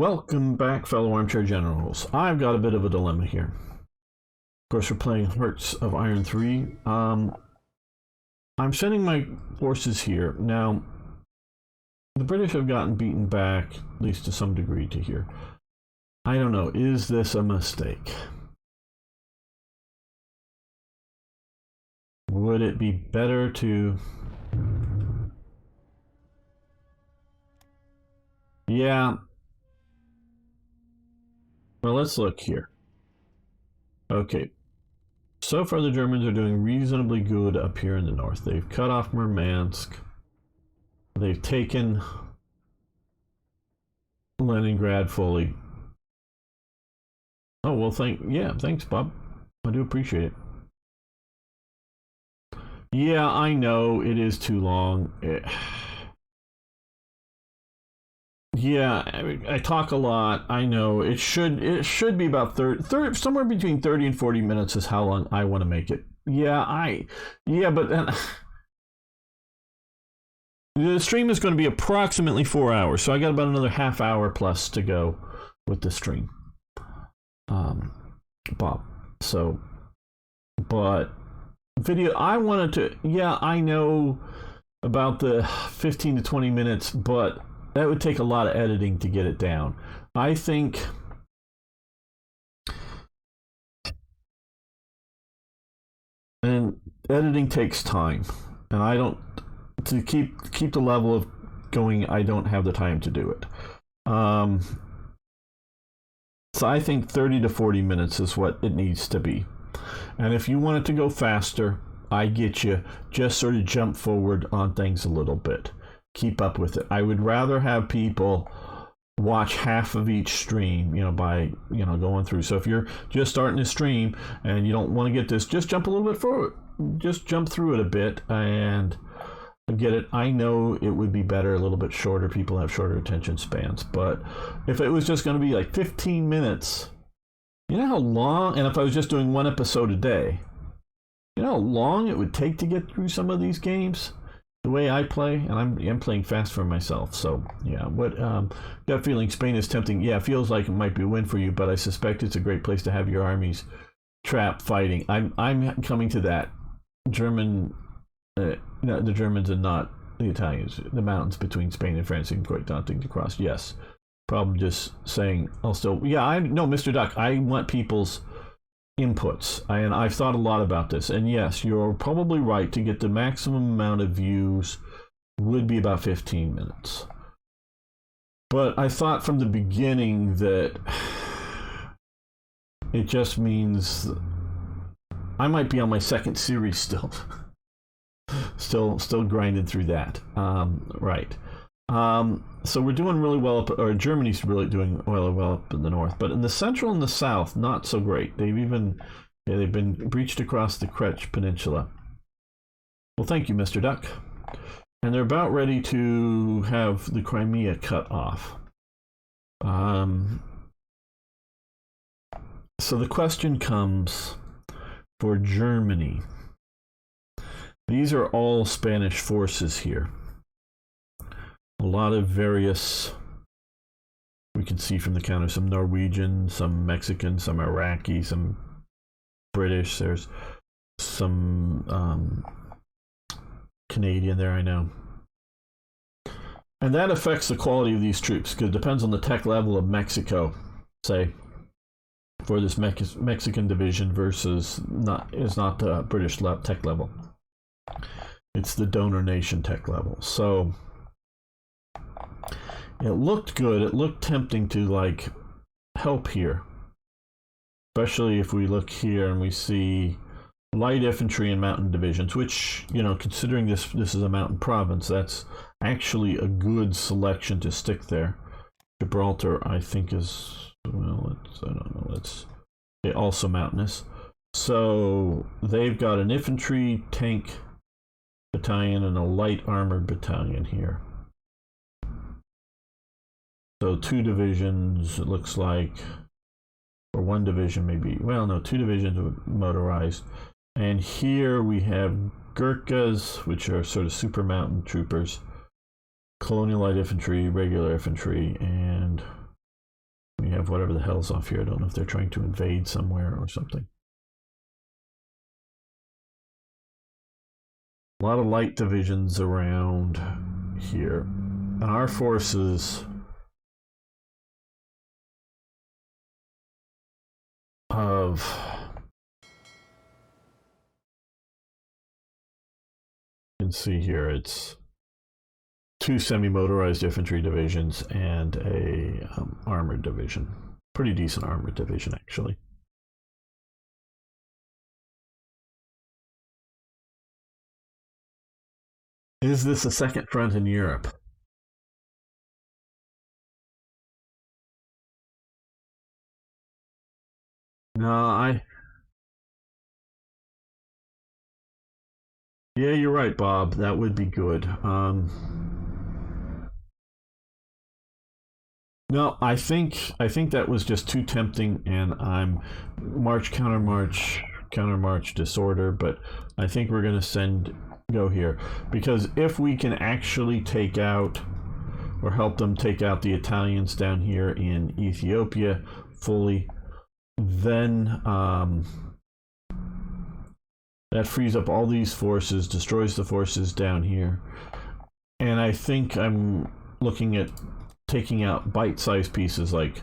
Welcome back, fellow armchair generals. I've got a bit of a dilemma here. Of course, we're playing Hearts of Iron 3. I'm sending my forces here. Now, the British have gotten beaten back, at least to some degree, to here. I don't know, is this a mistake? Would it be better to... Yeah. Well, let's look here. Okay. So far, the Germans are doing reasonably good up here in the north. They've cut off Murmansk. They've taken Leningrad fully. Oh, well, thanks, Bob. I do appreciate it. Yeah, I know it is too long. Yeah, I talk a lot. I know it should be about 30, somewhere between 30 and 40 minutes is how long I want to make it. But the stream is going to be approximately 4 hours, so I got about another half hour plus to go with the stream. Bob. So, but video, I wanted to. Yeah, I know about the 15 to 20 minutes, but that would take a lot of editing to get it down. I think and editing takes time, and I don't to keep the level of going. I don't have the time to do it. So I think 30 to 40 minutes is what it needs to be. And if you want it to go faster, I get you. Just sort of jump forward on things a little bit. Keep up with it. I would rather have people watch half of each stream, by, going through. So if you're just starting to stream and you don't want to get this, just jump a little bit forward. Just jump through it a bit and get it. I know it would be better a little bit shorter. People have shorter attention spans. But if it was just going to be like 15 minutes, you know how long, and if I was just doing one episode a day, you know how long it would take to get through some of these games? The way I play, and I'm playing fast for myself, so yeah. What gut feeling? Spain is tempting. Yeah, it feels like it might be a win for you, but I suspect it's a great place to have your armies trapped fighting. I'm coming to that. German, no, the Germans and not the Italians. The mountains between Spain and France seem quite daunting to cross. Yes, problem just saying. I'll still. Yeah, I no, Mr. Duck. I want people's inputs, and I've thought a lot about this, and yes, you're probably right. To get the maximum amount of views would be about 15 minutes, but I thought from the beginning that it just means I might be on my second series still grinding through that. Right. So we're doing really well or Germany's really doing well up in the north, but in the central and the south, not so great. They've been breached across the Kretsch Peninsula. Well, thank you, Mr. Duck. And they're about ready to have the Crimea cut off. So the question comes for Germany. These are all Spanish forces here. A lot of various, we can see from the counter, some Norwegian, some Mexican, some Iraqi, some British. There's some Canadian there, I know. And that affects the quality of these troops, because it depends on the tech level of Mexico, say, for this Mexican division versus it's not the British tech level. It's the donor nation tech level. So it looked good. It looked tempting to help here, especially if we look here and we see light infantry and mountain divisions, which, considering this is a mountain province, that's actually a good selection to stick there. Gibraltar, I think, is, well, I don't know, it's also mountainous. So they've got an infantry tank battalion and a light armored battalion here. So 2 divisions, it looks like, or 1 division maybe. Well, no, 2 divisions motorized. And here we have Gurkhas, which are sort of super mountain troopers, colonial light infantry, regular infantry, and have whatever the hell's off here. I don't know if they're trying to invade somewhere or something. A lot of light divisions around here. And our forces of you can see here it's two semi-motorized infantry divisions and a armored division. Pretty decent armored division, actually. Is this a second front in Europe? No, yeah, you're right, Bob. That would be good. No, I think that was just too tempting, and I'm march counter march counter march disorder. But I think we're gonna go here because if we can actually take out or help them take out the Italians down here in Ethiopia fully, then that frees up all these forces, destroys the forces down here, and I think I'm looking at taking out bite-sized pieces like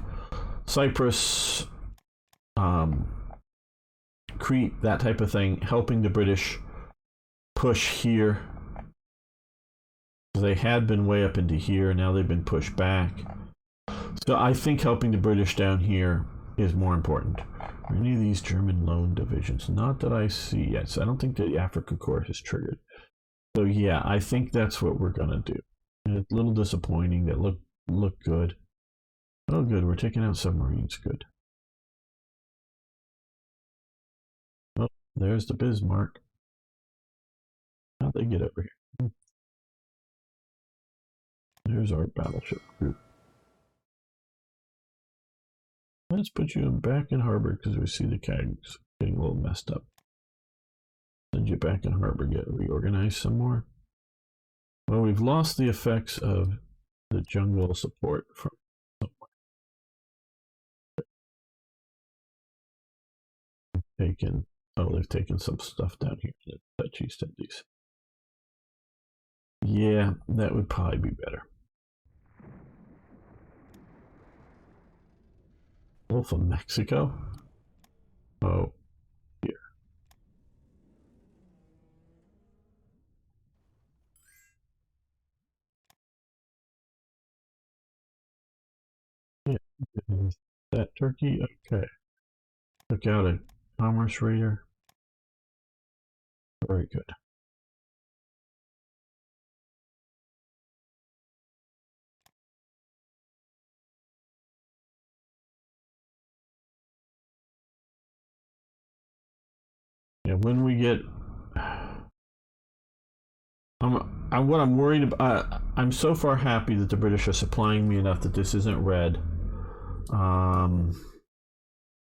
Cyprus, um, Crete, that type of thing, helping the British push here. They had been way up into here, now they've been pushed back. So I think helping the British down here is more important. Are any of these German loan divisions? Not that I see yet. So I don't think the Africa Corps is triggered. So yeah, I think that's what we're gonna do. And it's a little disappointing. That look good. Oh, good. We're taking out submarines. Good. Oh, there's the Bismarck. How'd they get over here? There's our battleship group. Let's put you back in harbor because we see the kegs getting a little messed up. Send you back in harbor, get reorganized some more. Well, we've lost the effects of the jungle support from taken. Oh, they've taken some stuff down here in the Dutch East Indies. Yeah, that would probably be better. Gulf of Mexico? Oh, here. Yeah, is that Turkey? Okay. Took out a commerce raider. Very good. Yeah, when we get what I'm worried about. I'm so far happy that the British are supplying me enough that this isn't red. Um,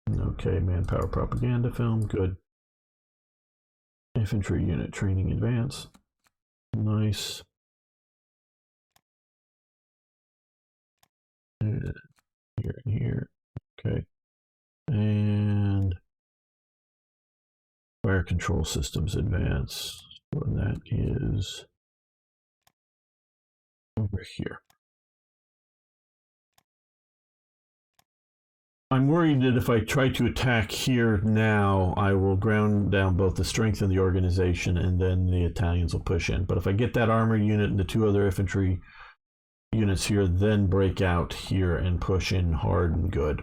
okay, manpower propaganda film, good. Infantry unit training advance, nice. And here and here, okay. And fire control systems advance. And that is over here. I'm worried that if I try to attack here now, I will ground down both the strength of the organization and then the Italians will push in. But if I get that armor unit and the two other infantry units here, then break out here and push in hard and good,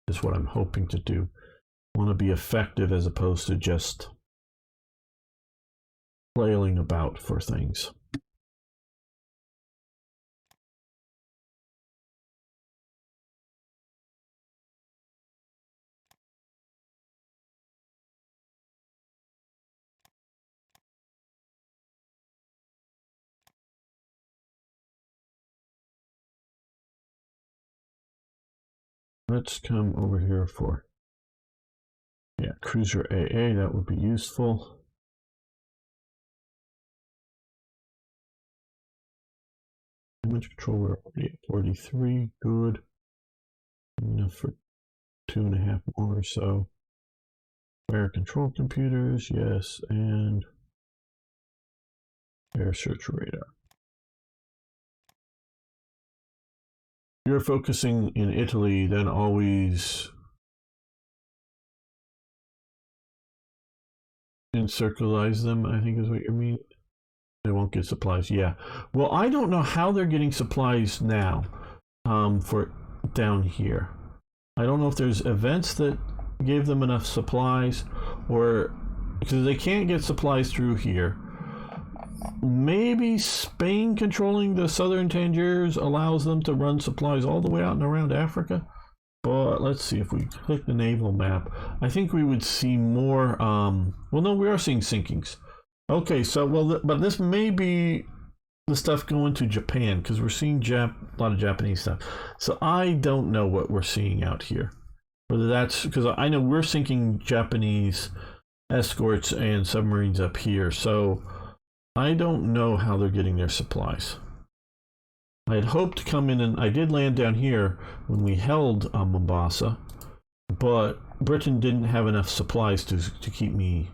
is what I'm hoping to do. I want to be effective as opposed to just flailing about for things. Let's come over here for, yeah, cruiser AA, that would be useful. Damage control, we're already at 43, good. enough for 2.5 more or so. Fire control computers, yes, and air search radar. You're focusing in Italy, then always encircleize them, I think is what you mean. They won't get supplies, yeah. Well, I don't know how they're getting supplies now for down here. I don't know if there's events that gave them enough supplies, or because they can't get supplies through here. Maybe Spain controlling the southern Tangiers allows them to run supplies all the way out and around Africa. But let's see, if we click the naval map, I think we would see more. Well, no, we are seeing sinkings. Okay, so but this may be the stuff going to Japan, because we're seeing a lot of Japanese stuff. So I don't know what we're seeing out here. Whether that's because I know we're sinking Japanese escorts and submarines up here, so I don't know how they're getting their supplies. I had hoped to come in, and I did land down here when we held Mombasa, but Britain didn't have enough supplies to keep me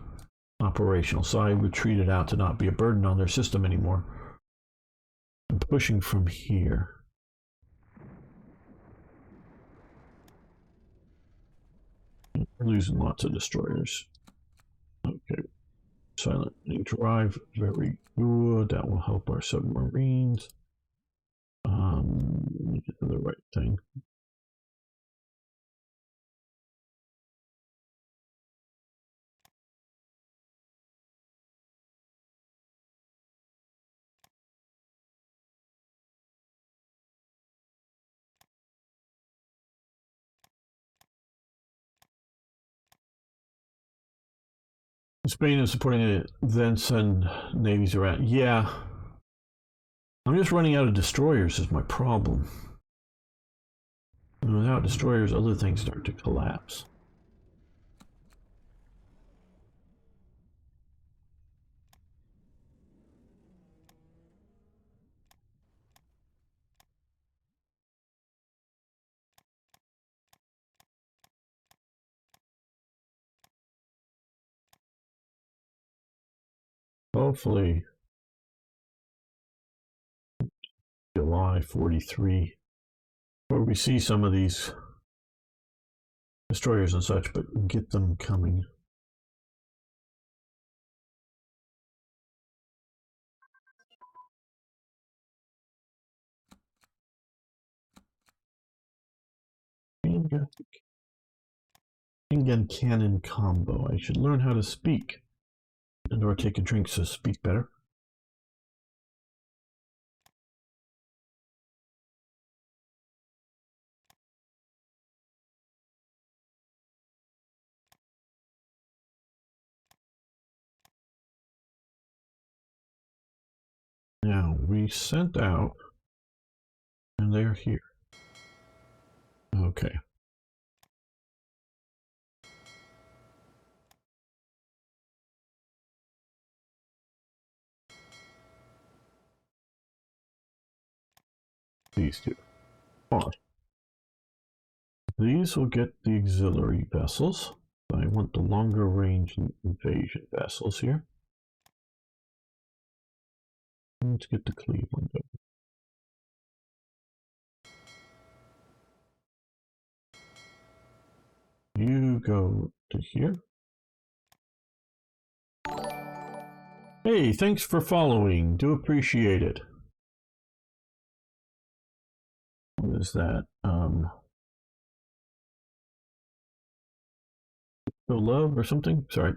operational, so I retreated out to not be a burden on their system anymore. I'm pushing from here. We're losing lots of destroyers. Okay. Silent drive, very good. That will help our submarines. Let me get to the right thing. Spain is supporting it, then send navies around. Yeah. I'm just running out of destroyers is my problem. And without destroyers, other things start to collapse. Hopefully, July 43, where we see some of these destroyers and such, but get them coming. Handgun cannon combo. I should learn how to speak, and or take a drink to speak better. Now we sent out, and they're here. Okay. These two. Fine. These will get the auxiliary vessels. I want the longer range invasion vessels here. Let's get to Cleveland. You go to here. Hey, thanks for following. Do appreciate it. What is that? Show love or something? Sorry.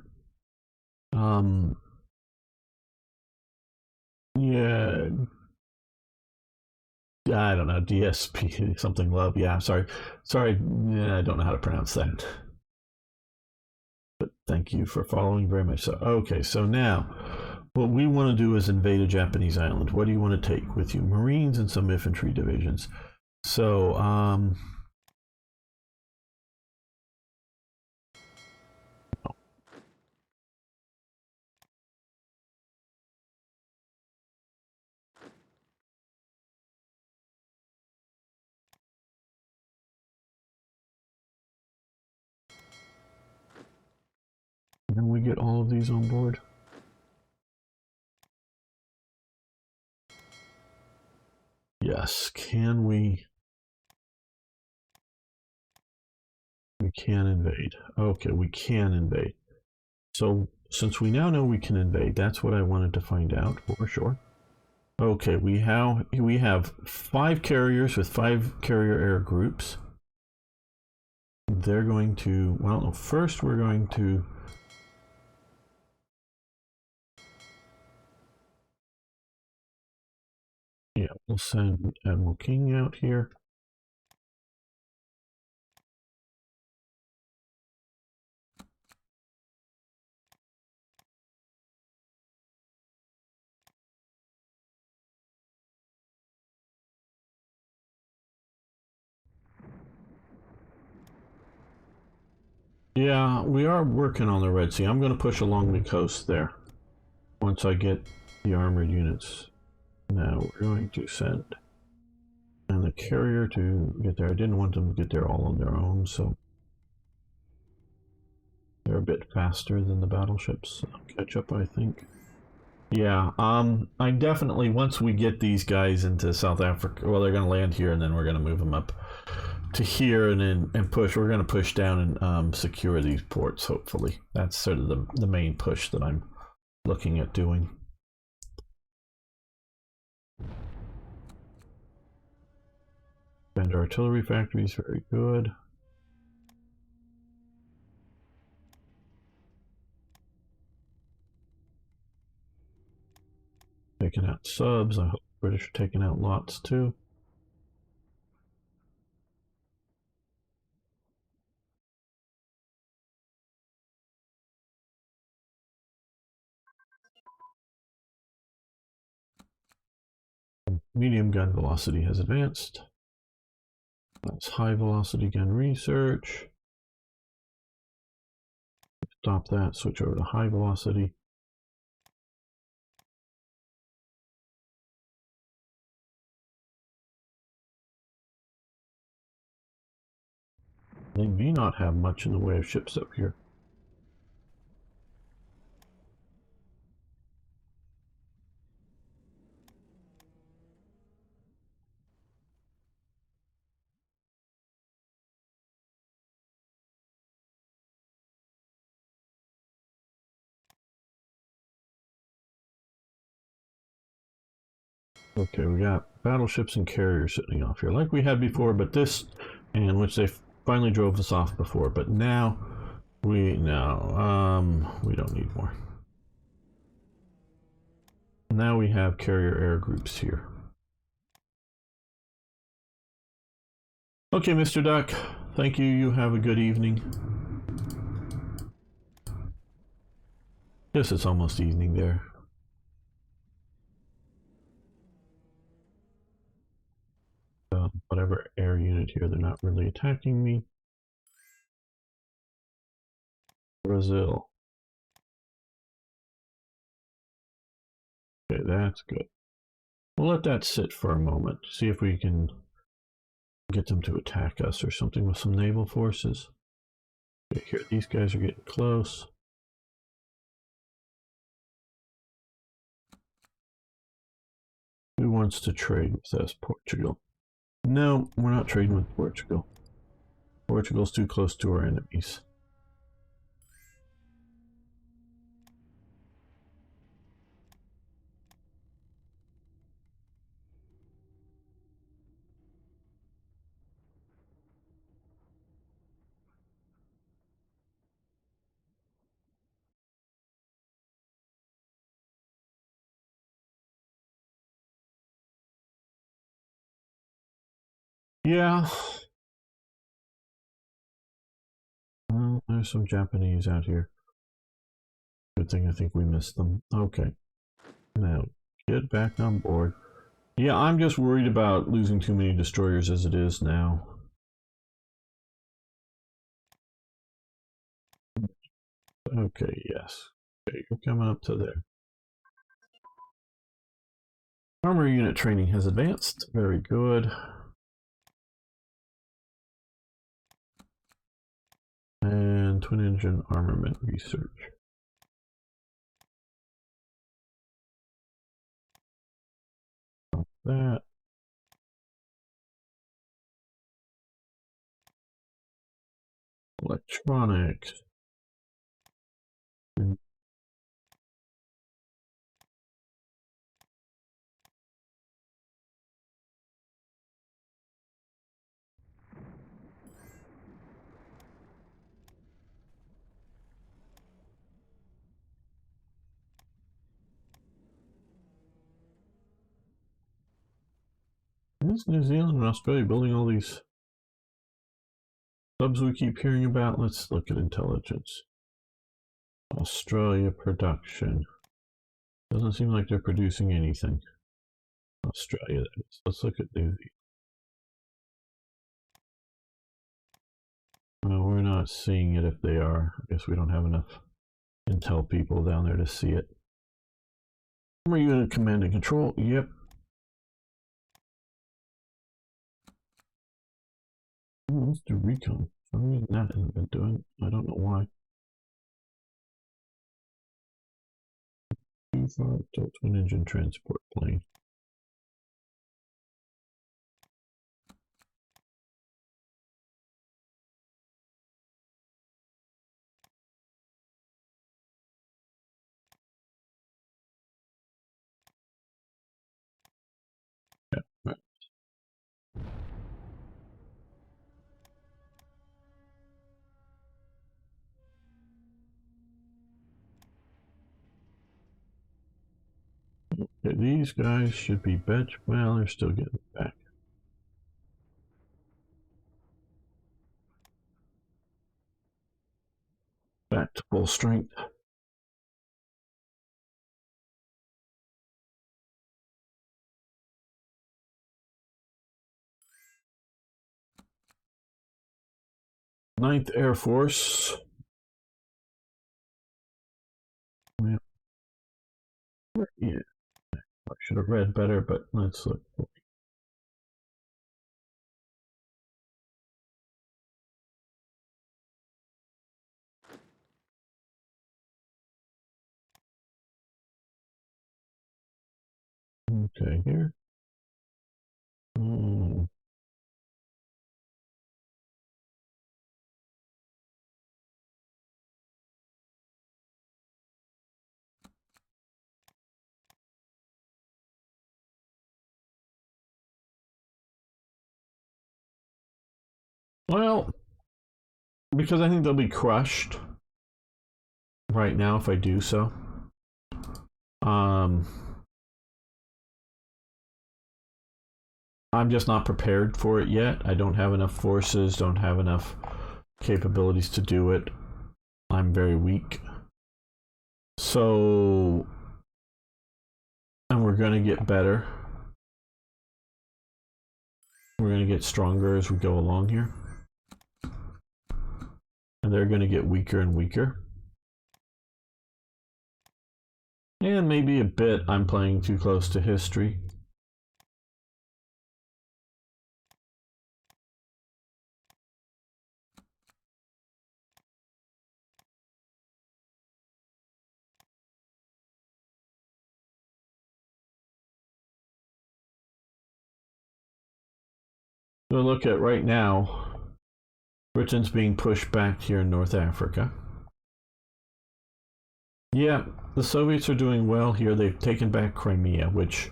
Yeah. I don't know. DSP something love. Yeah, sorry. Sorry. Yeah, I don't know how to pronounce that. But thank you for following very much so. Okay, so now what we want to do is invade a Japanese island. What do you want to take with you? Marines and some infantry divisions. So, Can we get all of these on board? Yes. Can we? We can invade. Okay, we can invade. So since we now know we can invade, that's what I wanted to find out for sure. Okay, we have 5 carriers with 5 carrier air groups. They're going to, well, no, first we're going to we'll send Admiral King out here. Yeah, we are working on the Red Sea. I'm going to push along the coast there once I get the armored units. Now we're going to send and the carrier to get there. I didn't want them to get there all on their own, so they're a bit faster than the battleships. I'll catch up, I think. Yeah, I definitely, once we get these guys into South Africa, well, they're going to land here and then we're going to move them up to here and then we're going to push down and secure these ports, hopefully. That's sort of the main push that I'm looking at doing. And artillery factories, very good. Taking out subs. I hope the British are taking out lots too. Medium gun velocity has advanced. That's high velocity gun research. Stop that, switch over to high velocity. They may not have much in the way of ships up here. Okay, we got battleships and carriers sitting off here like we had before, but this, and which they finally drove us off before, but now we don't need more. Now we have carrier air groups here. Okay, Mr. Duck, thank you. You have a good evening. Yes, it's almost evening there. Whatever air unit here, they're not really attacking me. Brazil. Okay, that's good. We'll let that sit for a moment. See if we can get them to attack us or something with some naval forces. Okay, here, these guys are getting close. Who wants to trade with us? Portugal. No, we're not trading with Portugal. Portugal's too close to our enemies. Yeah. Well, there's some Japanese out here. Good thing I think we missed them. Okay. Now, get back on board. Yeah, I'm just worried about losing too many destroyers as it is now. Okay, yes. Okay, you're coming up to there. Armor unit training has advanced. Very good. And twin engine armament research. that. Electronics. Is New Zealand and Australia building all these subs we keep hearing about? Let's look at intelligence. Australia production. Doesn't seem like they're producing anything. Australia, that is. Let's look at New Zealand. Well, we're not seeing it if they are. I guess we don't have enough intel people down there to see it. Are you in command and control? Yep. Let's do recon. For some reason that hasn't been doing. I don't know why. Twin engine transport plane. Yeah, right. Okay, these guys should be bench. Well, they're still getting back. Back to full strength. Ninth Air Force. Yeah, I should have read better, but let's look. Okay, here. Well, because I think they'll be crushed right now if I do so. I'm just not prepared for it yet. I don't have enough forces, don't have enough capabilities to do it. I'm very weak. So, and we're going to get better. We're going to get stronger as we go along here. And they're going to get weaker and weaker. And maybe a bit I'm playing too close to history. So look at right now, Britain's being pushed back here in North Africa. Yeah, the Soviets are doing well here. They've taken back Crimea, which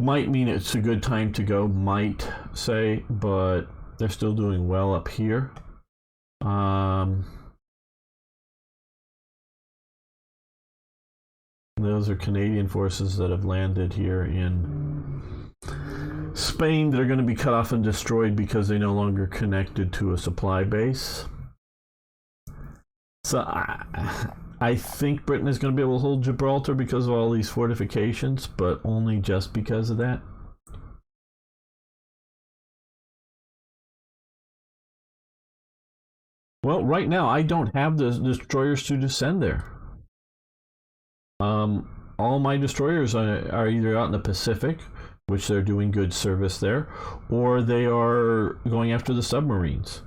might mean it's a good time to go, might say, but they're still doing well up here. Those are Canadian forces that have landed here in Spain that are going to be cut off and destroyed because they're no longer connected to a supply base. So I think Britain is going to be able to hold Gibraltar because of all these fortifications, but only just because of that. Well, right now I don't have the destroyers to descend there. All my destroyers are either out in the Pacific, which they're doing good service there, or they are going after the submarines.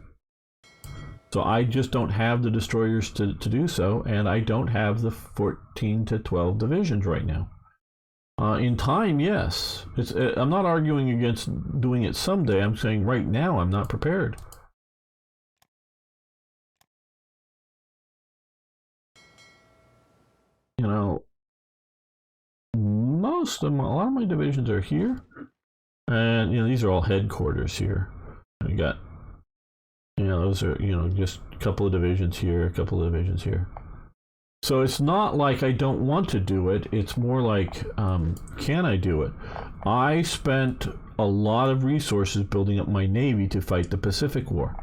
So I just don't have the destroyers to do so, and I don't have the 14 to 12 divisions right now. In time, yes. I'm not arguing against doing it someday. I'm saying right now I'm not prepared. You know, most of a lot of my divisions are here, and these are all headquarters here. We got, those are just a couple of divisions here, a couple of divisions here. So it's not like I don't want to do it. It's more like, can I do it? I spent a lot of resources building up my navy to fight the Pacific War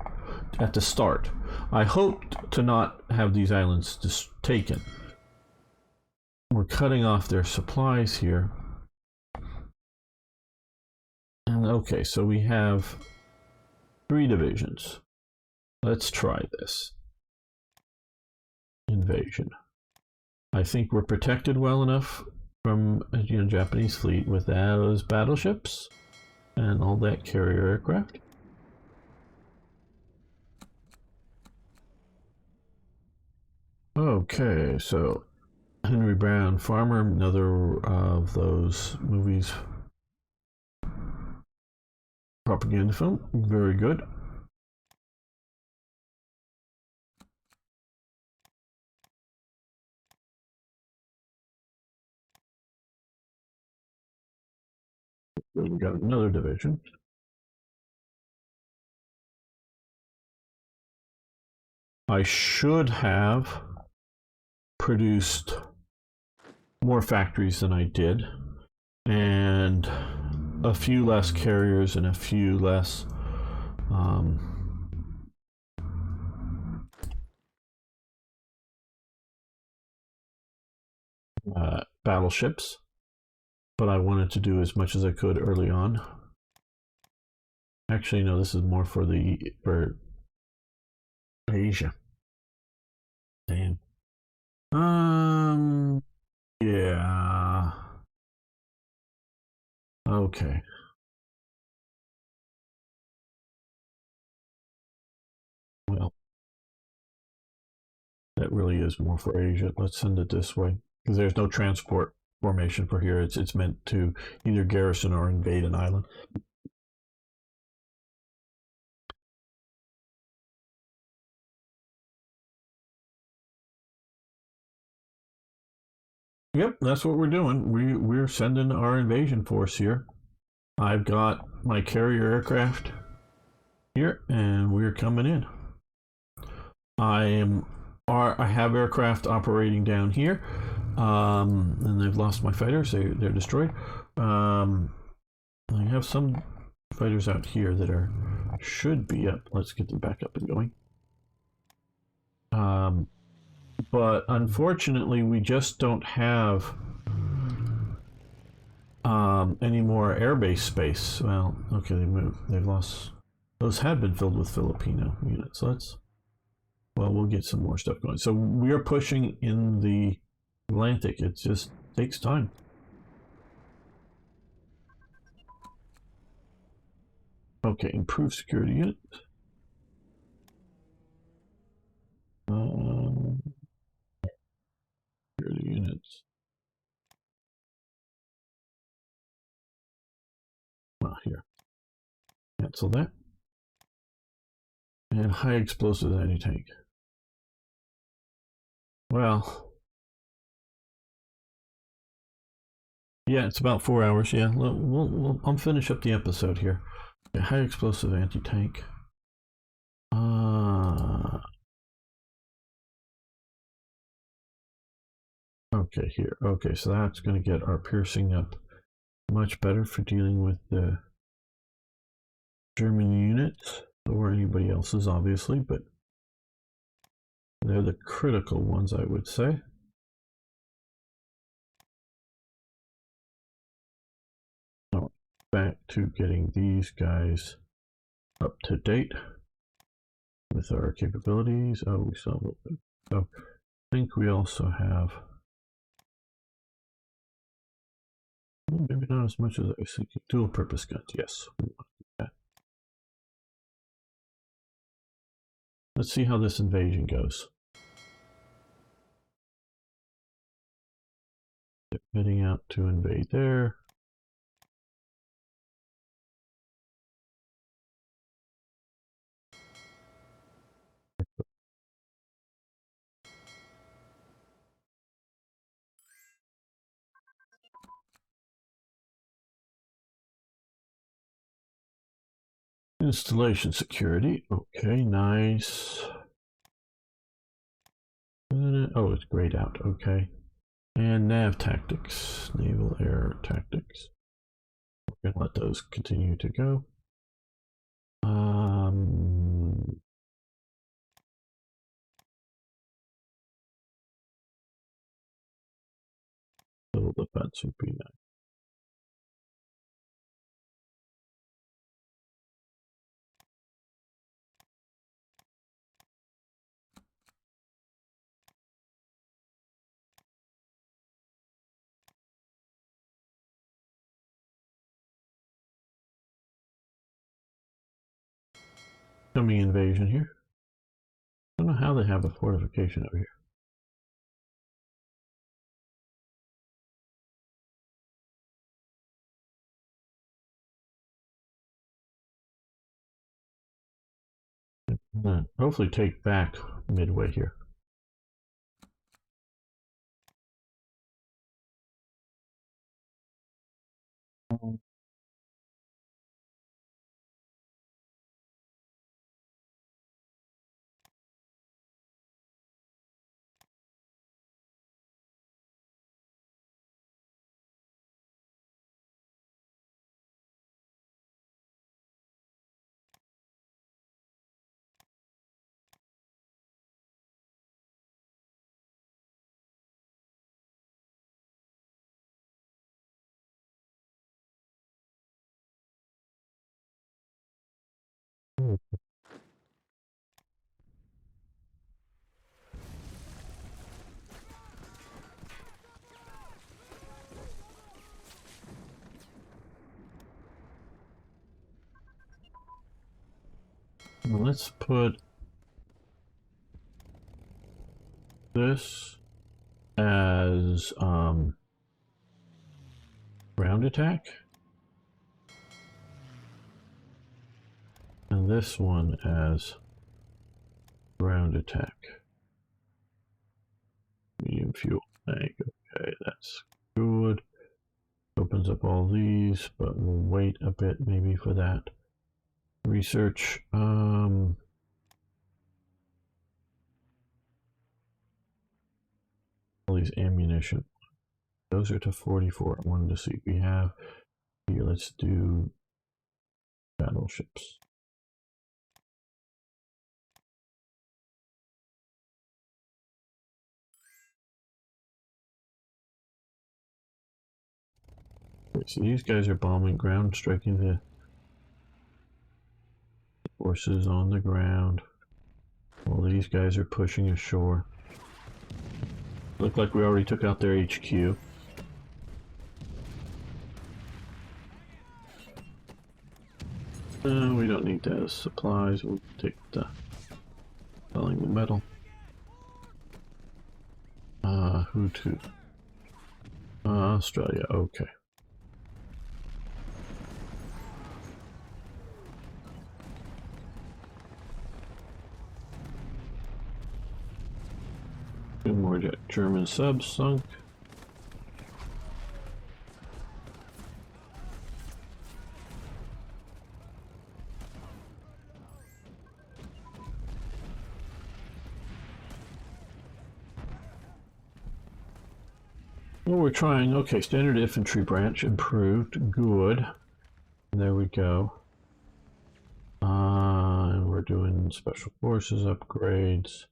at the start. I hoped to not have these islands just taken. We're cutting off their supplies here. And okay, so we have 3 divisions. Let's try this. Invasion. I think we're protected well enough from Japanese fleet with those battleships and all that carrier aircraft. Okay, so Henry Brown, Farmer, another of those movies. Propaganda film, very good. We've got another division. I should have produced more factories than I did, and a few less carriers and a few less battleships, but I wanted to do as much as I could early on. Actually, no, this is more for Asia. Damn. Yeah. Okay. Well, that really is more for Asia. Let's send it this way because there's no transport formation for here. It's meant to either garrison or invade an island. Yep, that's what we're doing. We're sending our invasion force here. I've got my carrier aircraft here, and we're coming in. I have aircraft operating down here, and they've lost my fighters. They're destroyed. I have some fighters out here that should be up. Let's get them back up and going. But unfortunately, we just don't have any more airbase space. Well, okay, they moved. They've lost. Those had been filled with Filipino units. We'll get some more stuff going. So we are pushing in the Atlantic. It just takes time. Okay, improve security unit. Security units. Well, here. Cancel that. And high explosive anti-tank. Well, yeah, it's about 4 hours. Yeah, I'll finish up the episode here. Okay, high explosive anti-tank. Okay, here. Okay, so that's going to get our piercing up much better for dealing with the German units, or anybody else's, obviously, but they're the critical ones, I would say. Now, back to getting these guys up to date with our capabilities. Oh, we saw a little bit. So I think we also have, well, maybe not as much as I was thinking. Dual purpose guns, yes. We want to do that. Let's see how this invasion goes. heading out to invade there. Installation security. Okay, nice. Oh, it's grayed out. Okay. And nav tactics. Naval air tactics. We're going to let those continue to go. Little defense would be nice. Coming invasion here. I don't know how they have a fortification over here. Hopefully take back midway here. Let's put this as ground attack, and this one as ground attack. Medium fuel tank. Okay, that's good. Opens up all these, but we'll wait a bit maybe for that. Research. All these ammunition. Those are to 44. I wanted to see what we have here. Let's do battleships. Okay, so these guys are bombing ground, striking the forces on the ground. Well, these guys are pushing ashore. Look like we already took out their HQ. We don't need that as supplies. We'll take the selling the metal. Who to? Australia. Okay. Two more German subs sunk. Well, we're trying. Okay, standard infantry branch improved. Good. There we go. And we're doing special forces upgrades.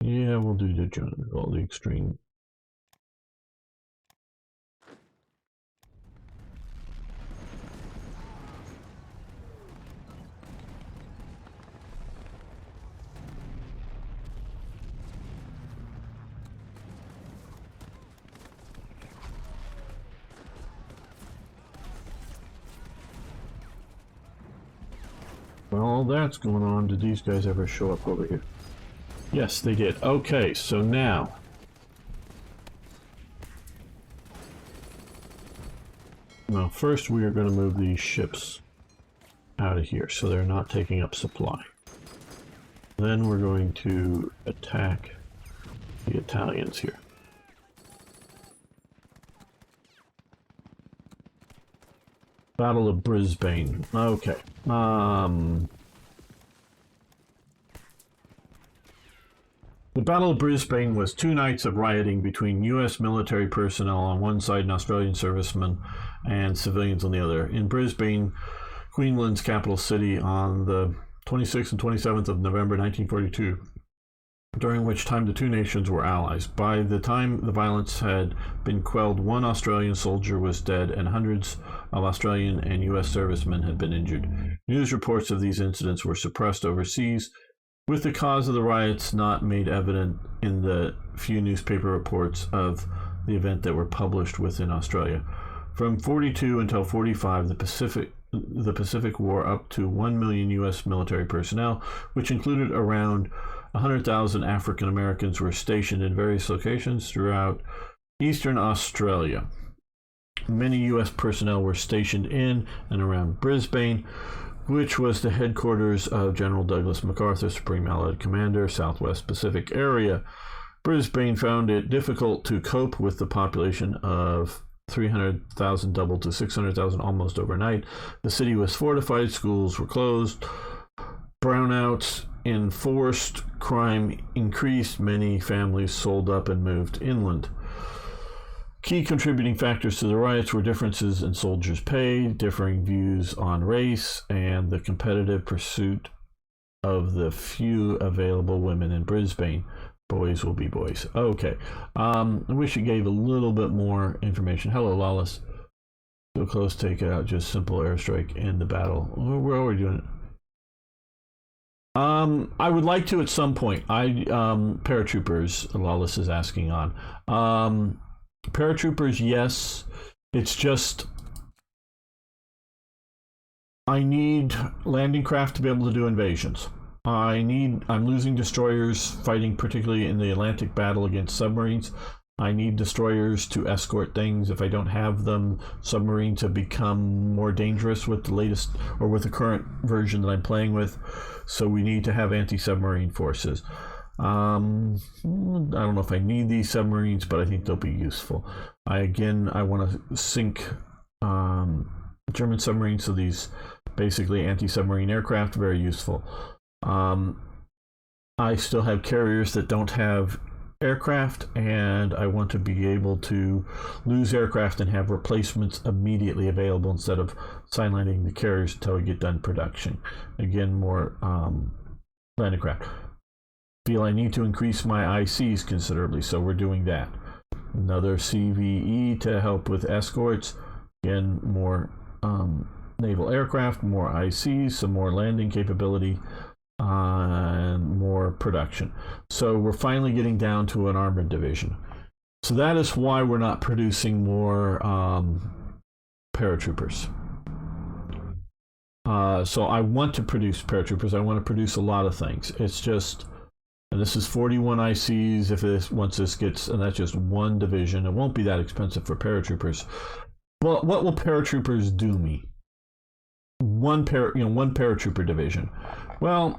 Yeah, we'll do the general, the extreme. Well, all that's going on. Did these guys ever show up over here? Yes, they did. Okay, so now... Well, first we are going to move these ships out of here so they're not taking up supply. Then we're going to attack the Italians here. Battle of Brisbane. Okay. The Battle of Brisbane was 2 nights of rioting between U.S. military personnel on one side and Australian servicemen and civilians on the other. In Brisbane, Queensland's capital city, on the 26th and 27th of November 1942, during which time the two nations were allies. By the time the violence had been quelled, 1 Australian soldier was dead and hundreds of Australian and U.S. servicemen had been injured. News reports of these incidents were suppressed overseas, with the cause of the riots not made evident in the few newspaper reports of the event that were published within Australia. From 42 until 45, the Pacific War up to 1 million U.S. military personnel, which included around 100,000 African Americans, were stationed in various locations throughout eastern Australia. Many U.S. personnel were stationed in and around Brisbane, which was the headquarters of General Douglas MacArthur, Supreme Allied Commander, Southwest Pacific Area. Brisbane found it difficult to cope with the population of 300,000 doubled to 600,000 almost overnight. The city was fortified, schools were closed, brownouts enforced, crime increased, many families sold up and moved inland. Key contributing factors to the riots were differences in soldiers' pay, differing views on race, and the competitive pursuit of the few available women in Brisbane. Boys will be boys. Okay. I wish it gave a little bit more information. Hello, Lawless. So close, take it out. Just simple airstrike in the battle. Where are we doing it? I would like to at some point. Paratroopers, Lawless is asking on. Paratroopers, yes. It's just I need landing craft to be able to do invasions. I'm losing destroyers fighting particularly in the Atlantic battle against submarines. I need destroyers to escort things. If I don't have them, submarines have become more dangerous with the latest or with the current version that I'm playing with. So we need to have anti-submarine forces. I don't know if I need these submarines, but I think they'll be useful. I want to sink German submarines, so these basically anti-submarine aircraft, very useful. I still have carriers that don't have aircraft, and I want to be able to lose aircraft and have replacements immediately available instead of sidelining the carriers until we get done production. Again, more landing craft. Feel I need to increase my ICs considerably, so we're doing that. Another CVE to help with escorts. Again, more naval aircraft, more ICs, some more landing capability, and more production. So we're finally getting down to an armored division. So that is why we're not producing more paratroopers. So I want to produce paratroopers. I want to produce a lot of things. It's just... And this is 41 ICs. Once this gets, and that's just one division. It won't be that expensive for paratroopers. But what will paratroopers do me? One paratrooper division. Well,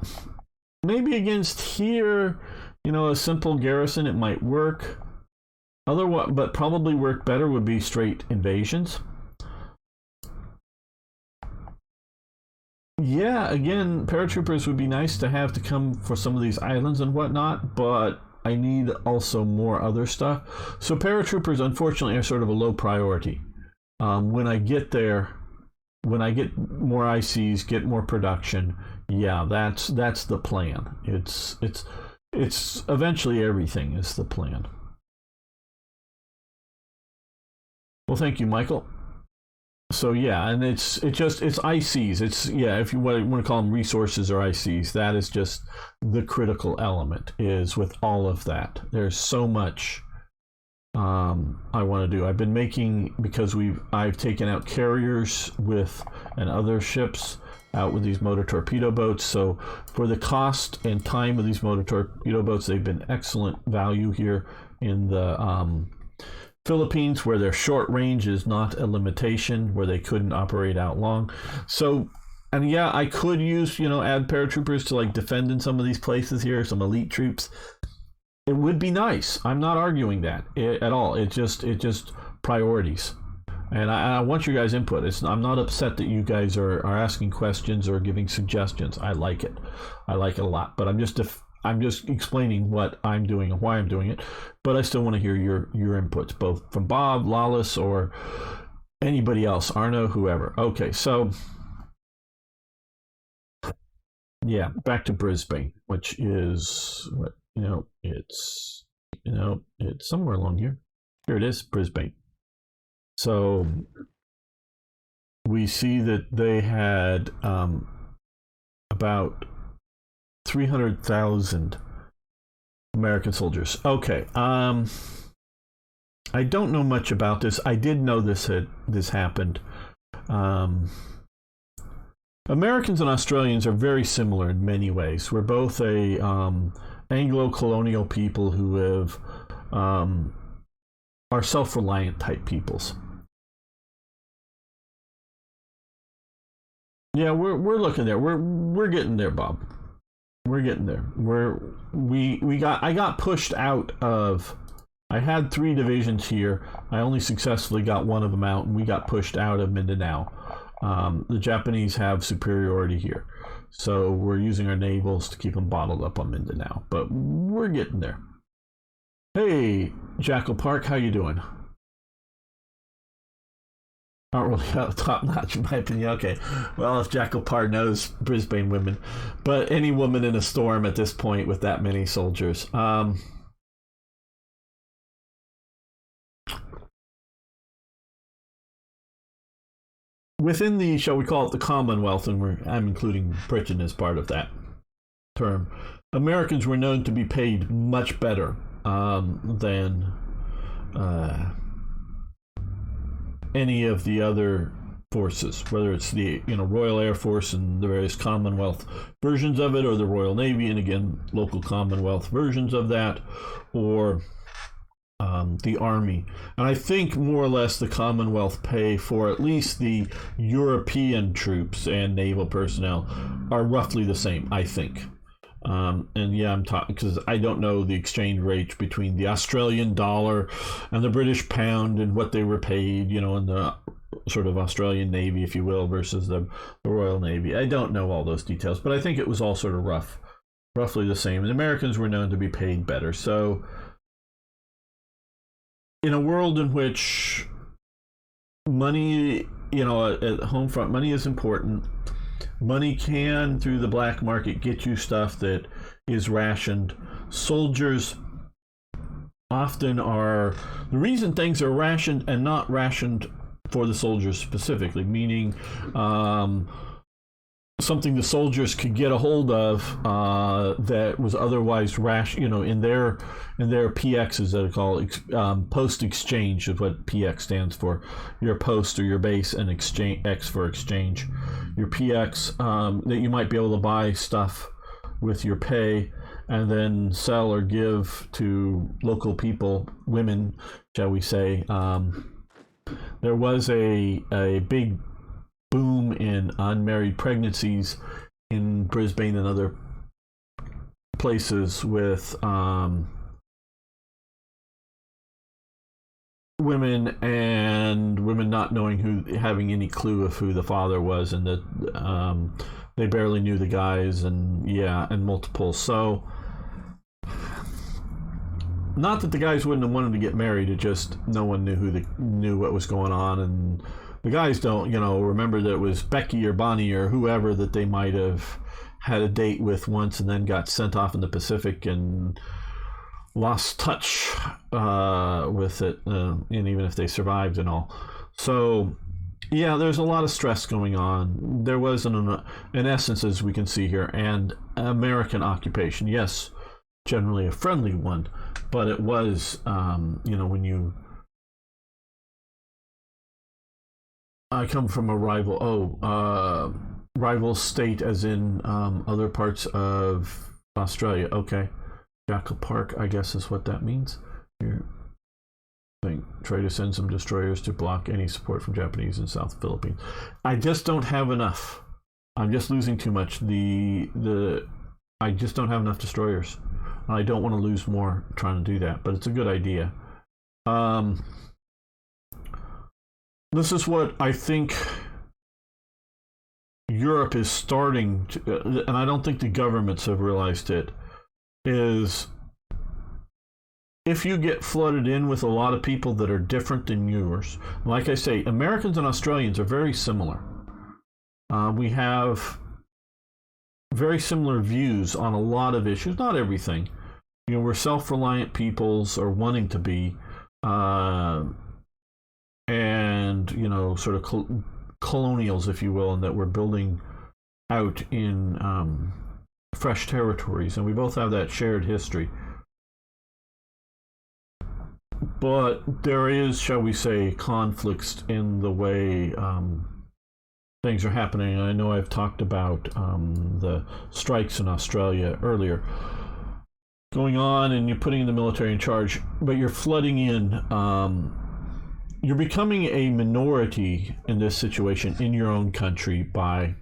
maybe against here, a simple garrison, it might work. Otherwise, but probably work better would be straight invasions. Yeah, again, paratroopers would be nice to have to come for some of these islands and whatnot, but I need also more other stuff. So paratroopers, unfortunately, are sort of a low priority. When I get there, when I get more ICs, get more production, yeah, that's the plan. It's eventually everything is the plan. Well, thank you, Michael. So yeah, and it's ICs. It's, yeah, if you want to call them resources or ICs, that is just the critical element. Is with all of that, there's so much I want to do. I've been making, because I've taken out carriers and other ships. out with these motor torpedo boats. So for the cost and time of these motor torpedo boats, they've been excellent value here in the Philippines, where their short range is not a limitation, where they couldn't operate out long. So, and yeah, I could use, add paratroopers to like defend in some of these places here, some elite troops. It would be nice. I'm not arguing that at all. It just priorities. And I want your guys' input. I'm not upset that you guys are asking questions or giving suggestions. I like it. I like it a lot. But I'm just explaining what I'm doing and why I'm doing it. But I still want to hear your inputs, both from Bob, Lawless, or anybody else, Arno, whoever. Okay, so yeah, back to Brisbane, which is what it's somewhere along here. Here it is, Brisbane. So we see that they had about 300,000 American soldiers. Okay. I don't know much about this. I did know this happened. Americans and Australians are very similar in many ways. We're both a Anglo-colonial people who have are self-reliant type peoples. Yeah, we're looking there. We're getting there, Bob. We're getting there. I got pushed out of. I had 3 divisions here. I only successfully got one of them out, and we got pushed out of Mindanao. The Japanese have superiority here, so we're using our navals to keep them bottled up on Mindanao. But we're getting there. Hey, Jackal Park, how you doing? Not really top notch in my opinion. Okay, well, if Jackal Park knows Brisbane women, but any woman in a storm at this point with that many soldiers. Within the, shall we call it the Commonwealth, and I'm including Britain as part of that term, Americans were known to be paid much better than any of the other forces, whether it's the Royal Air Force and the various Commonwealth versions of it, or the Royal Navy and again local Commonwealth versions of that, or the Army. And I think more or less the Commonwealth pay for at least the European troops and naval personnel are roughly the same, I think. And yeah, I'm talking because I don't know the exchange rate between the Australian dollar and the British pound and what they were paid, in the sort of Australian Navy, if you will, versus the Royal Navy. I don't know all those details, but I think it was all sort of roughly the same. And Americans were known to be paid better. So in a world in which money, at home front, money is important. Money can, through the black market, get you stuff that is rationed. Soldiers often are, the reason things are rationed and not rationed for the soldiers specifically, meaning something the soldiers could get a hold of that was otherwise in their PXs that are called post exchange is what PX stands for. Your post or your base, and exchange X for exchange. Your PX that you might be able to buy stuff with your pay and then sell or give to local people, women, shall we say. There was a big boom in unmarried pregnancies in Brisbane and other places with women not knowing having any clue of who the father was, and that they barely knew the guys, and multiple. So not that the guys wouldn't have wanted to get married, it just no one knew what was going on, and the guys don't, remember that it was Becky or Bonnie or whoever that they might have had a date with once and then got sent off in the Pacific and lost touch with it, and even if they survived and all. So, yeah, there's a lot of stress going on. There was, in essence, as we can see here, an American occupation. Yes, generally a friendly one, but it was, when you... I come from a rival rival state as in other parts of Australia. Okay. Jackal Park, I guess, is what that means. Here. Try to send some destroyers to block any support from Japanese in South Philippines. I just don't have enough. I'm just losing too much. I just don't have enough destroyers. I don't want to lose more trying to do that, but it's a good idea. This is what I think Europe is starting to, and I don't think the governments have realized it, is if you get flooded in with a lot of people that are different than yours, like I say, Americans and Australians are very similar. We have very similar views on a lot of issues, not everything. You know, we're self-reliant peoples, or wanting to be, and, you know, sort of colonials, if you will, and that we're building out in fresh territories, and we both have that shared history. But there is, shall we say, conflicts in the way things are happening. I know I've talked about the strikes in Australia earlier going on, and you're putting the military in charge, but you're flooding in. You're becoming a minority in this situation in your own country by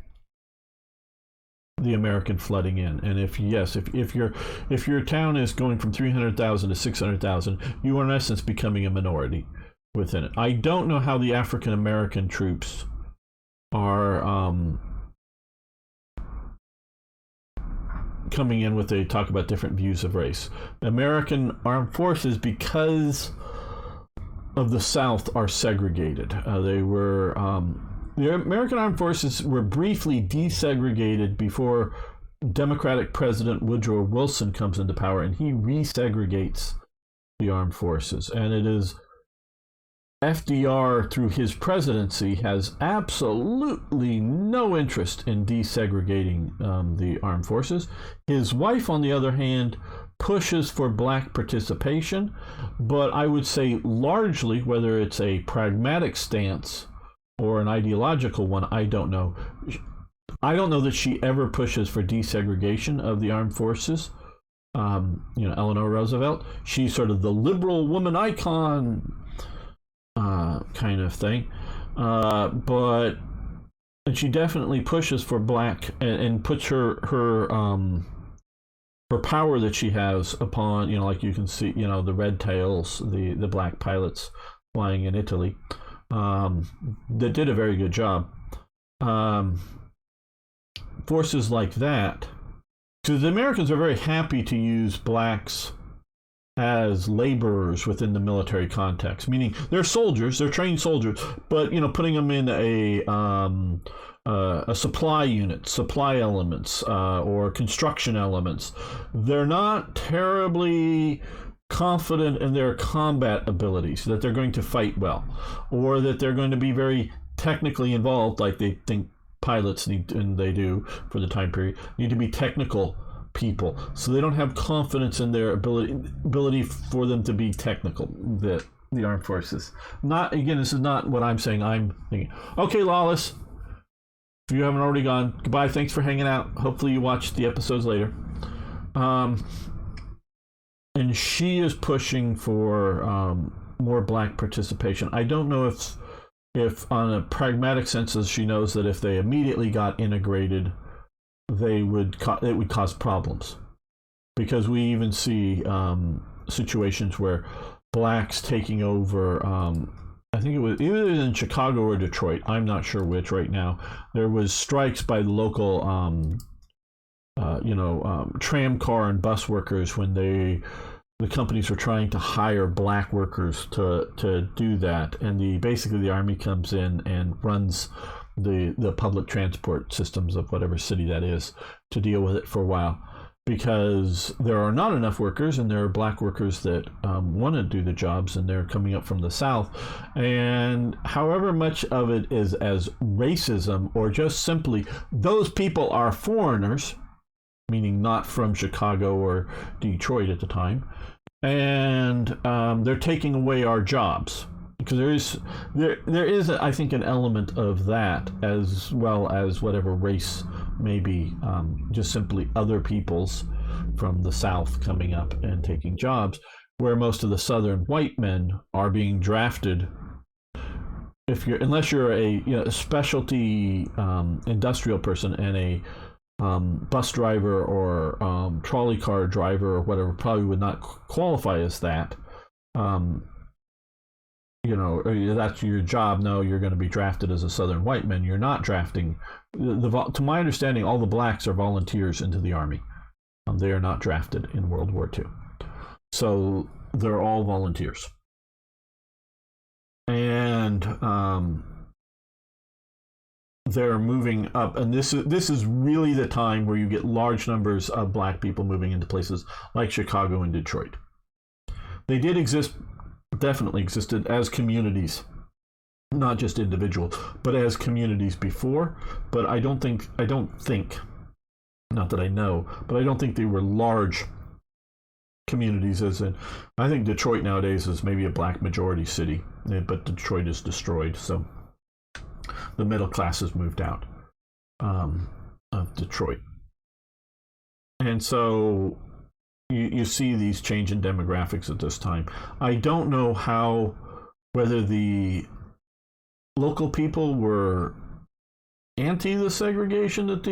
the American flooding in. And if your town is going from 300,000 to 600,000, you are in essence becoming a minority within it. I don't know how the African American troops are coming in with, they talk about different views of race. American armed forces, because of the South, are segregated. The American armed forces were briefly desegregated before Democratic President Woodrow Wilson comes into power, and he resegregates the armed forces. And it is FDR, through his presidency, has absolutely no interest in desegregating the armed forces. His wife, on the other hand, pushes for black participation, but I would say largely, whether it's a pragmatic stance or an ideological one, I don't know. I don't know that she ever pushes for desegregation of the armed forces. Eleanor Roosevelt, she's sort of the liberal woman icon kind of thing. And she definitely pushes for black and puts her power that she has upon, like you can see, the red tails, the black pilots flying in Italy, that did a very good job. Forces like that. So the Americans are very happy to use blacks as laborers within the military context, meaning they're soldiers, they're trained soldiers, but putting them in a supply unit, supply elements, or construction elements, they're not terribly confident in their combat abilities, that they're going to fight well, or that they're going to be very technically involved, like they think pilots need, and they do for the time period, need to be technical people. So they don't have confidence in their ability for them to be technical, the armed forces. Not, again, this is not what I'm saying. I'm thinking, okay, Lawless, if you haven't already gone, goodbye, thanks for hanging out. Hopefully you watch the episodes later. And she is pushing for more black participation. I don't know if on a pragmatic sense, she knows that if they immediately got integrated, it would cause problems, because we even see situations where blacks taking over. I think it was either in Chicago or Detroit. I'm not sure which right now. There was strikes by the local tram car and bus workers when the companies were trying to hire black workers to do that, and basically the army comes in and runs the public transport systems of whatever city that is to deal with it for a while, because there are not enough workers, and there are black workers that want to do the jobs, and they're coming up from the South. And however much of it is as racism, or just simply those people are foreigners, meaning not from Chicago or Detroit at the time, and they're taking away our jobs. because there is I think an element of that, as well as whatever race maybe just simply other peoples from the South coming up and taking jobs, where most of the Southern white men are being drafted. Unless you're a specialty industrial person and a bus driver or trolley car driver or whatever, probably would not qualify as that. That's your job. No, you're going to be drafted as a Southern white man. You're not drafting. To my understanding, all the blacks are volunteers into the Army. They are not drafted in World War II. So they're all volunteers. And they're moving up. And this is really the time where you get large numbers of black people moving into places like Chicago and Detroit. They did exist, definitely existed as communities, not just individuals, but as communities before. But I don't think, not that I know, but I don't think they were large communities. As in, I think Detroit nowadays is maybe a black majority city, but Detroit is destroyed, so the middle class has moved out of Detroit. And so you see these change in demographics at this time. I don't know whether the local people were anti the segregation that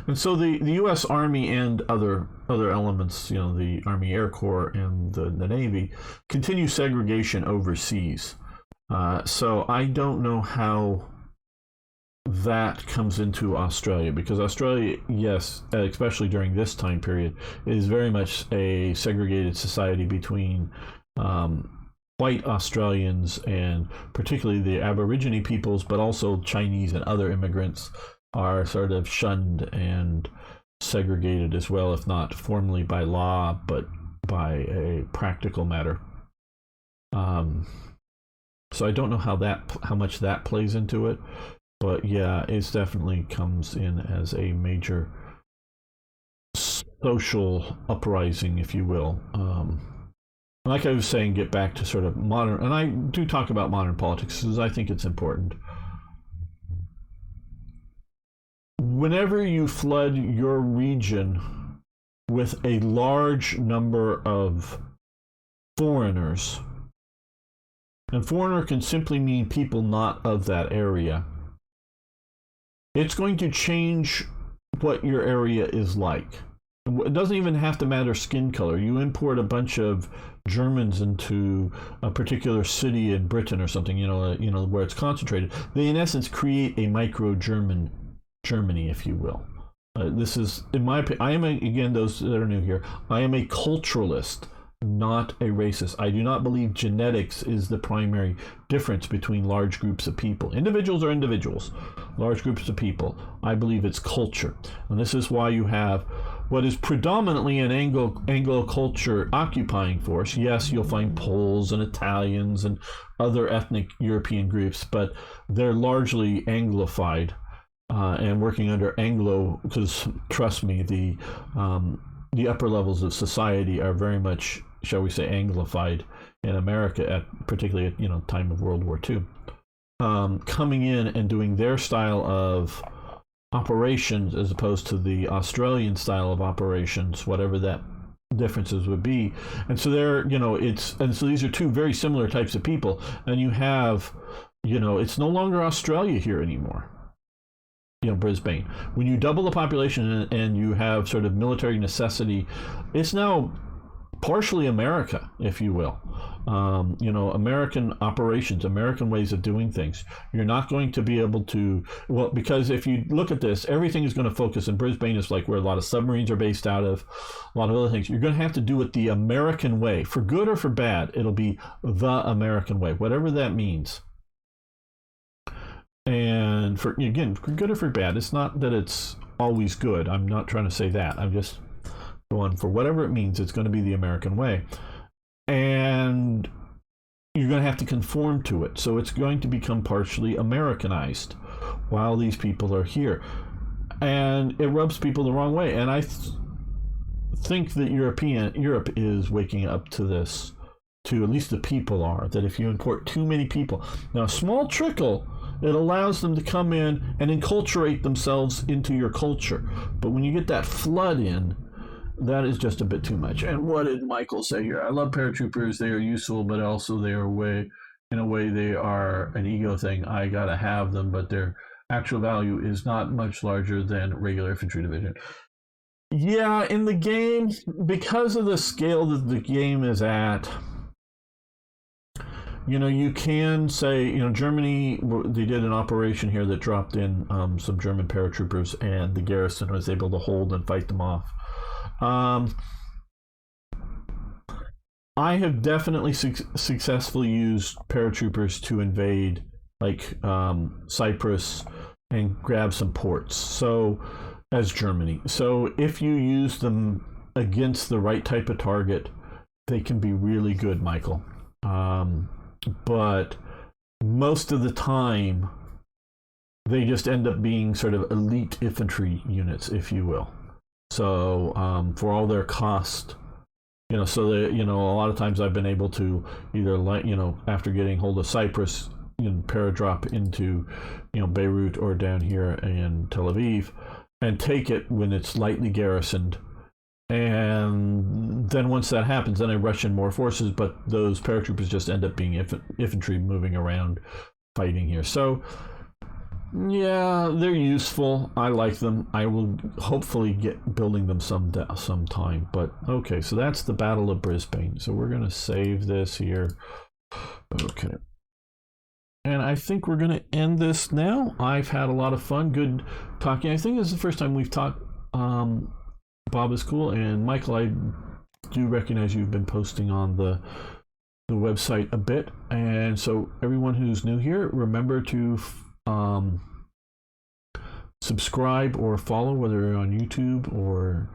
and so the U.S. Army and other elements, the Army Air Corps and the Navy, continue segregation overseas. So I don't know how that comes into Australia, because Australia, yes, especially during this time period, is very much a segregated society between white Australians and particularly the Aborigine peoples, but also Chinese and other immigrants are sort of shunned and segregated as well, if not formally by law, but by a practical matter. So I don't know how much that plays into it, but yeah, it definitely comes in as a major social uprising, if you will. Like I was saying, get back to sort of modern, and I do talk about modern politics because I think it's important. Whenever you flood your region with a large number of foreigners, and foreigner can simply mean people not of that area, it's going to change what your area is like. It doesn't even have to matter skin color. You import a bunch of Germans into a particular city in Britain or something, where it's concentrated. They, in essence, create a micro-Germany, if you will. This is, in my opinion, again, those that are new here, I am a culturalist, not a racist. I do not believe genetics is the primary difference between large groups of people. Individuals are individuals. Large groups of people, I believe it's culture. And this is why you have what is predominantly an Anglo culture occupying force. Yes, you'll find Poles and Italians and other ethnic European groups, but they're largely Anglified and working under Anglo, because trust me, the upper levels of society are very much, shall we say, Anglified in America, particularly at time of World War II, coming in and doing their style of operations as opposed to the Australian style of operations, whatever that differences would be. And so so these are two very similar types of people, and you have, it's no longer Australia here anymore. Brisbane. When you double the population and you have sort of military necessity, it's now partially America, if you will. American operations, American ways of doing things. You're not going to be able to, because if you look at this, everything is going to focus, and Brisbane is like where a lot of submarines are based out of, a lot of other things. You're going to have to do it the American way. For good or for bad, it'll be the American way, whatever that means. And for good or for bad, it's not that it's always good. I'm not trying to say that. I'm just going for whatever it means. It's going to be the American way. And you're going to have to conform to it. So it's going to become partially Americanized while these people are here. And it rubs people the wrong way. And I think that Europe is waking up to this to, at least the people are, that if you import too many people, now a small trickle, it allows them to come in and enculturate themselves into your culture. But when you get that flood in, that is just a bit too much. And what did Michael say here? I love paratroopers. They are useful, but also they are in a way, they are an ego thing. I gotta have them, but their actual value is not much larger than regular infantry division. Yeah, in the game, because of the scale that the game is at, you can say, Germany, they did an operation here that dropped in some German paratroopers, and the garrison was able to hold and fight them off. I have definitely successfully used paratroopers to invade, like, Cyprus and grab some ports. So, as Germany. So, if you use them against the right type of target, they can be really good, Michael. But most of the time, they just end up being sort of elite infantry units, if you will. So, for all their cost, so that, a lot of times I've been able to either, after getting hold of Cyprus, paradrop into, Beirut or down here in Tel Aviv, and take it when it's lightly garrisoned. And then once that happens, then I rush in more forces, but those paratroopers just end up being infantry moving around fighting here. So, yeah, they're useful. I like them. I will hopefully get building them sometime. But okay, so that's the Battle of Brisbane. So we're going to save this here. Okay. And I think we're going to end this now. I've had a lot of fun. Good talking. I think this is the first time we've talked. Bob is cool. And Michael, I do recognize you've been posting on the website a bit. And so everyone who's new here, remember to subscribe or follow, whether you're on YouTube or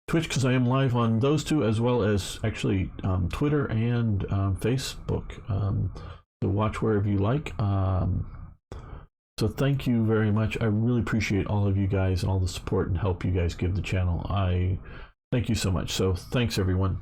Twitch, because I am live on those two, as well as actually Twitter and Facebook. So watch wherever you like. So thank you very much. I really appreciate all of you guys and all the support and help you guys give the channel. I thank you so much. So thanks, everyone.